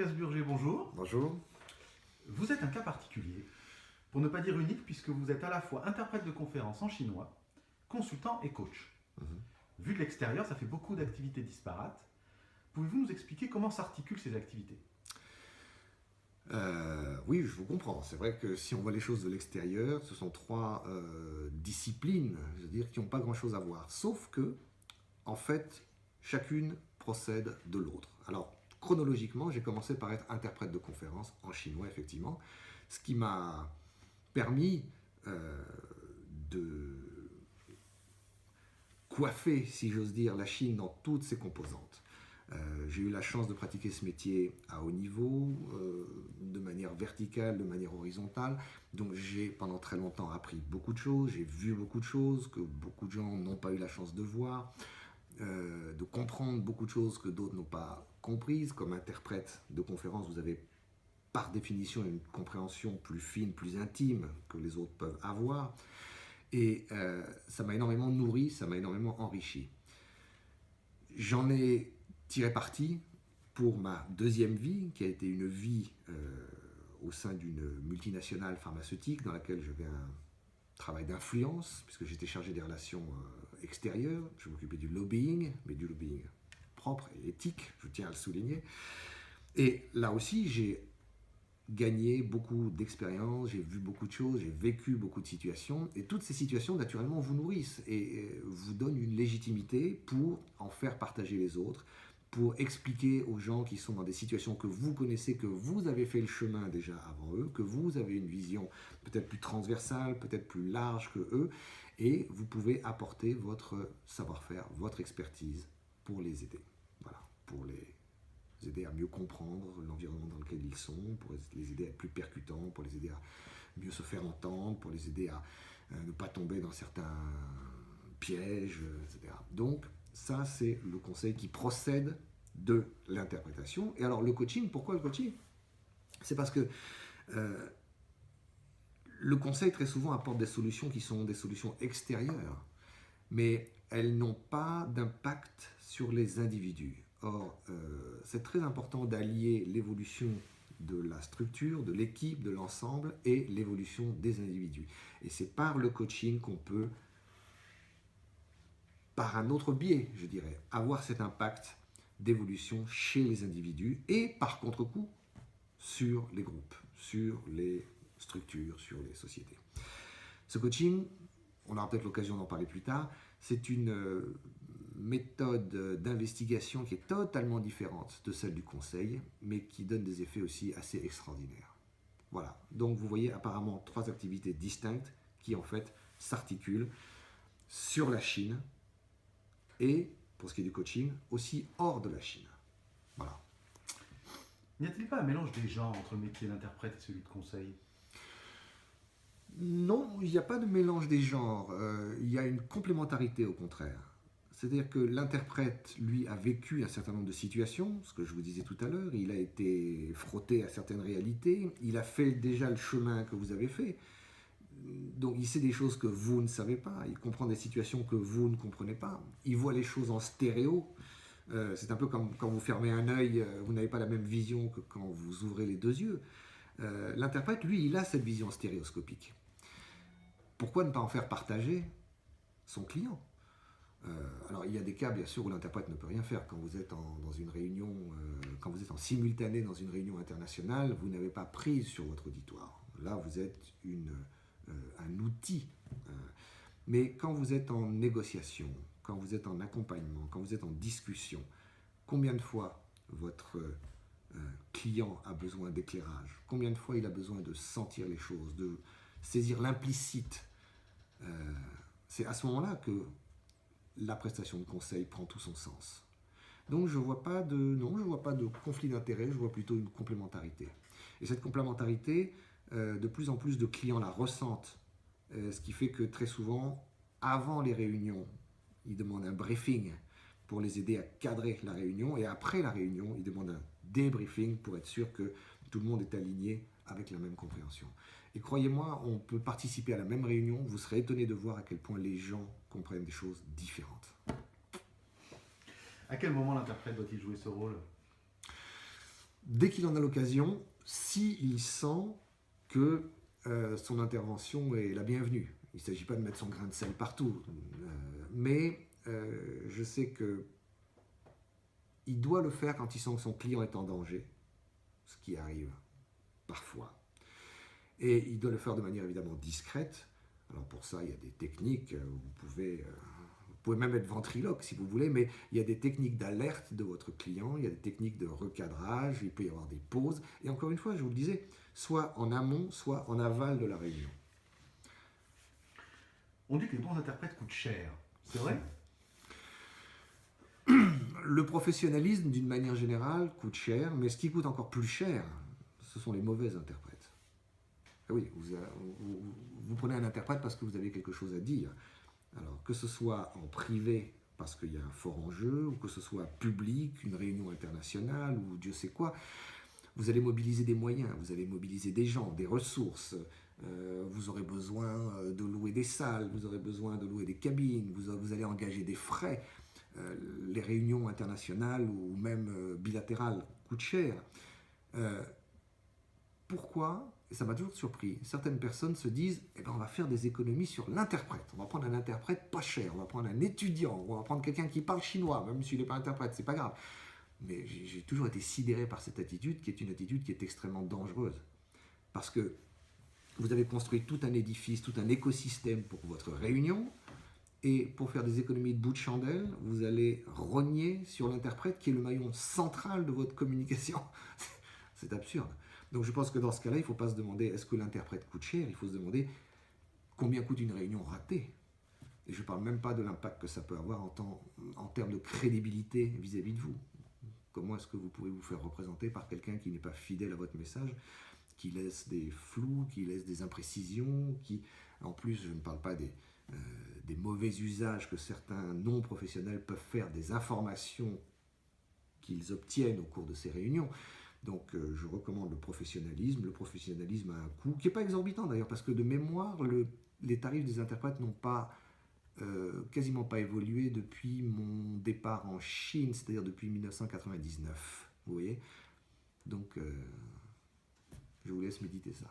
Gasburger, bonjour. Bonjour. Vous êtes un cas particulier, pour ne pas dire unique, puisque vous êtes à la fois interprète de conférences en chinois, consultant et coach. Vu de l'extérieur, ça fait beaucoup d'activités disparates. Pouvez-vous nous expliquer comment s'articulent ces activités? Oui, je vous comprends. C'est vrai que si on voit les choses de l'extérieur, ce sont trois disciplines, je veux dire, qui n'ont pas grand-chose à voir. Sauf que, en fait, chacune procède de l'autre. Alors, chronologiquement, j'ai commencé par être interprète de conférences en chinois, effectivement, ce qui m'a permis de coiffer, si j'ose dire, la Chine dans toutes ses composantes. J'ai eu la chance de pratiquer ce métier à haut niveau, de manière verticale, de manière horizontale. Donc j'ai pendant très longtemps appris beaucoup de choses, j'ai vu beaucoup de choses que beaucoup de gens n'ont pas eu la chance de voir, de comprendre beaucoup de choses que d'autres n'ont pas comprises. Comme interprète de conférence, vous avez par définition une compréhension plus fine, plus intime que les autres peuvent avoir. Et ça m'a énormément nourri, ça m'a énormément enrichi. J'en ai tiré parti pour ma deuxième vie, qui a été une vie au sein d'une multinationale pharmaceutique dans laquelle j'avais un travail d'influence, puisque j'étais chargé des relations extérieures. Je m'occupais du lobbying, mais du lobbying propre et éthique, je tiens à le souligner. Et là aussi, j'ai gagné beaucoup d'expérience, j'ai vu beaucoup de choses, j'ai vécu beaucoup de situations, et toutes ces situations, naturellement, vous nourrissent et vous donnent une légitimité pour en faire partager les autres, pour expliquer aux gens qui sont dans des situations que vous connaissez, que vous avez fait le chemin déjà avant eux, que vous avez une vision peut-être plus transversale, peut-être plus large que eux, et vous pouvez apporter votre savoir-faire, votre expertise pour les aider. Voilà, pour les aider à mieux comprendre l'environnement dans lequel ils sont, pour les aider à être plus percutants, pour les aider à mieux se faire entendre, pour les aider à ne pas tomber dans certains pièges, etc. Donc, ça, c'est le conseil qui procède de l'interprétation. Et alors, le coaching, pourquoi le coaching? C'est parce que le conseil, très souvent, apporte des solutions qui sont des solutions extérieures, mais elles n'ont pas d'impact sur les individus. Or, c'est très important d'allier l'évolution de la structure, de l'équipe, de l'ensemble et l'évolution des individus. Et c'est par le coaching qu'on peut, par un autre biais, je dirais, avoir cet impact d'évolution chez les individus et par contre-coup sur les groupes, sur les structures, sur les sociétés. Ce coaching, on aura peut-être l'occasion d'en parler plus tard, c'est une méthode d'investigation qui est totalement différente de celle du conseil, mais qui donne des effets aussi assez extraordinaires. Voilà, donc vous voyez apparemment trois activités distinctes qui en fait s'articulent sur la Chine et, pour ce qui est du coaching, aussi hors de la Chine. Voilà. N'y a-t-il pas un mélange des genres entre le métier d'interprète et celui de conseil? Non, il n'y a pas de mélange des genres, il y a une complémentarité au contraire. C'est-à-dire que l'interprète, lui, a vécu un certain nombre de situations, ce que je vous disais tout à l'heure, il a été frotté à certaines réalités, il a fait déjà le chemin que vous avez fait, donc il sait des choses que vous ne savez pas, il comprend des situations que vous ne comprenez pas, il voit les choses en stéréo, c'est un peu comme quand vous fermez un œil, vous n'avez pas la même vision que quand vous ouvrez les deux yeux. L'interprète, lui, il a cette vision stéréoscopique. Pourquoi ne pas en faire partager son client? Alors il y a des cas bien sûr où l'interprète ne peut rien faire. Quand vous êtes dans une réunion, quand vous êtes en simultané dans une réunion internationale, vous n'avez pas prise sur votre auditoire. Là vous êtes un outil. Mais quand vous êtes en négociation, quand vous êtes en accompagnement, quand vous êtes en discussion, combien de fois votre client a besoin d'éclairage? Combien de fois il a besoin de sentir les choses, de saisir l'implicite? C'est à ce moment-là que la prestation de conseil prend tout son sens. Donc je ne vois pas de conflit d'intérêt, je vois plutôt une complémentarité. Et cette complémentarité, de plus en plus de clients la ressentent, ce qui fait que très souvent, avant les réunions, ils demandent un briefing pour les aider à cadrer la réunion, et après la réunion, ils demandent un débriefing pour être sûr que tout le monde est aligné avec la même compréhension. Et croyez-moi, on peut participer à la même réunion, vous serez étonné de voir à quel point les gens comprennent des choses différentes. À quel moment l'interprète doit-il jouer ce rôle? dès qu'il en a l'occasion, s'il sent que son intervention est la bienvenue. Il ne s'agit pas de mettre son grain de sel partout, mais je sais que il doit le faire quand il sent que son client est en danger, ce qui arrive parfois. Et il doit le faire de manière évidemment discrète. Alors pour ça, il y a des techniques, vous pouvez même être ventriloque si vous voulez, mais il y a des techniques d'alerte de votre client, il y a des techniques de recadrage, il peut y avoir des pauses. Et encore une fois, je vous le disais, soit en amont, soit en aval de la réunion. On dit que les bons interprètes coûtent cher. C'est vrai? Le professionnalisme, d'une manière générale, coûte cher, mais ce qui coûte encore plus cher, ce sont les mauvais interprètes. Ah oui, vous prenez un interprète parce que vous avez quelque chose à dire. Alors, que ce soit en privé, parce qu'il y a un fort enjeu, ou que ce soit public, une réunion internationale, ou Dieu sait quoi, vous allez mobiliser des moyens, vous allez mobiliser des gens, des ressources, vous aurez besoin de louer des salles, vous aurez besoin de louer des cabines, vous allez engager des frais. Les réunions internationales ou même bilatérales coûtent cher. Pourquoi? Et ça m'a toujours surpris. Certaines personnes se disent eh ben, on va faire des économies sur l'interprète. On va prendre un interprète pas cher, on va prendre un étudiant, on va prendre quelqu'un qui parle chinois, même s'il n'est pas interprète, c'est pas grave. Mais j'ai toujours été sidéré par cette attitude, qui est une attitude qui est extrêmement dangereuse. Parce que vous avez construit tout un édifice, tout un écosystème pour votre réunion, et pour faire des économies de bout de chandelle, vous allez rogner sur l'interprète qui est le maillon central de votre communication. C'est absurde. Donc je pense que dans ce cas-là, il ne faut pas se demander est-ce que l'interprète coûte cher, il faut se demander combien coûte une réunion ratée. Et je ne parle même pas de l'impact que ça peut avoir en termes de crédibilité vis-à-vis de vous. Comment est-ce que vous pouvez vous faire représenter par quelqu'un qui n'est pas fidèle à votre message, qui laisse des flous, qui laisse des imprécisions, qui, en plus, je ne parle pas des mauvais usages que certains non-professionnels peuvent faire des informations qu'ils obtiennent au cours de ces réunions. Donc je recommande le professionnalisme. Le professionnalisme a un coût, qui n'est pas exorbitant d'ailleurs, parce que de mémoire, les tarifs des interprètes n'ont quasiment pas évolué depuis mon départ en Chine, c'est-à-dire depuis 1999. Vous voyez? Donc je vous laisse méditer ça.